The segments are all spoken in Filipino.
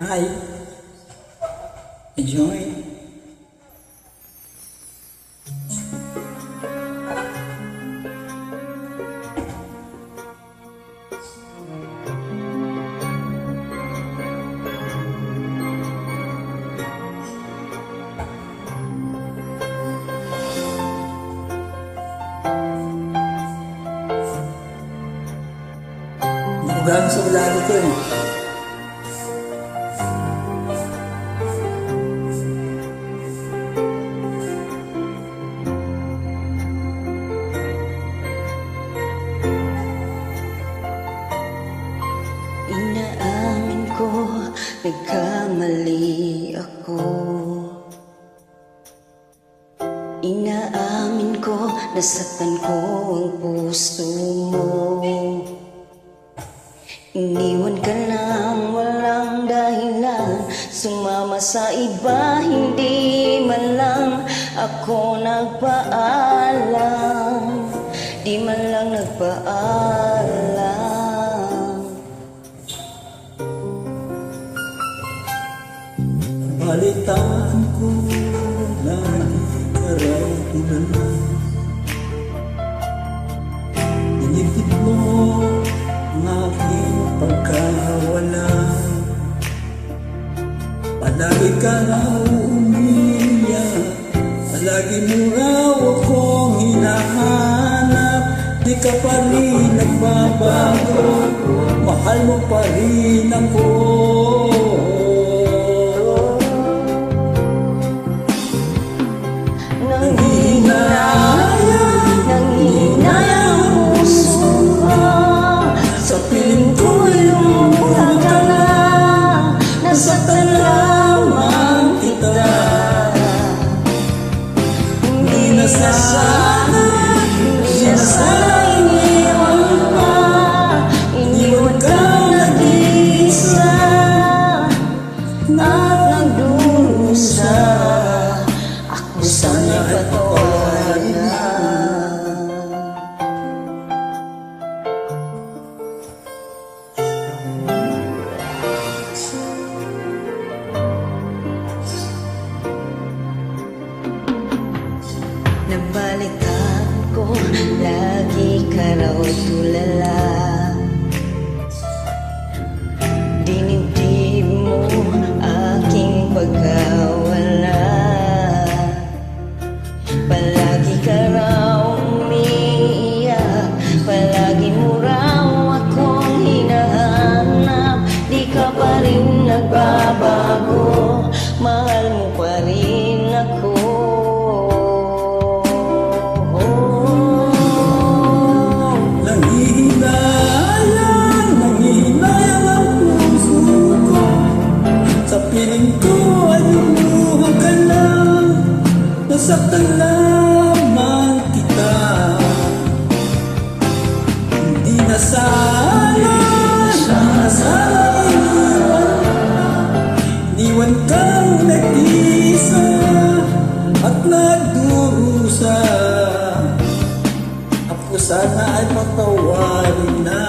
Hi, enjoy. Bukan sebelah itu ni. Inaamin ko, nagkamali ako. Inaamin ko, nasaktan ko ang puso mo. Iniwan ka lang walang dahilan, sumama sa iba, hindi man lang ako nagpaalam. Di man lang nagpaalam. Balitaan ko lagi ka raw kilala. Initid mo ang aking pagkawala. Palagi ka raw umiyak, palagi mo raw akong hinahanap. Di ka pa rin nagbabago, mahal mo pa rin ako. Iniwan kang nag-iisa at nagdurusa. Ako sana'y patawarin na. Nabalitaan ko, lagi ka raw tulala. Dinibdib mo aking pagkawala. Palagi ka raw umiiyak, palagi mo raw akong hinahanap. Di ka pa rin nagbabago, mahal mo pa rin ako. Piling ko ay lumuha ka lang, nasaktan lamang kita. Hindi na sana iniwan kang nag-isa at nagdurusa. Ako sana ay patawarin na.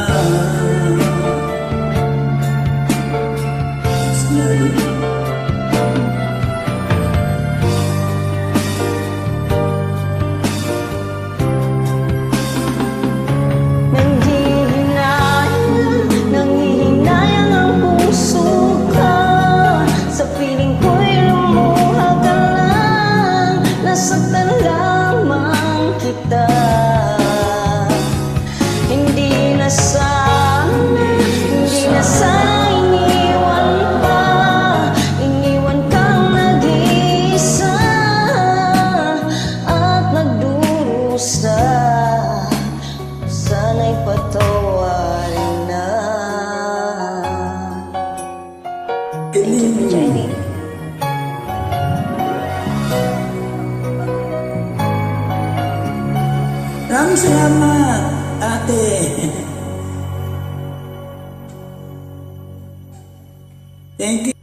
Nanghihinayang ang puso ka, sa piling ko'y lumuha ka lang, nasaktan lamang kita. Hindi na sana iniwan pa, iniwan kang nag-iisa at nagdurusa. Sana'y patawarin na. Thank you for joining. Maraming salamat, ate. Thank you.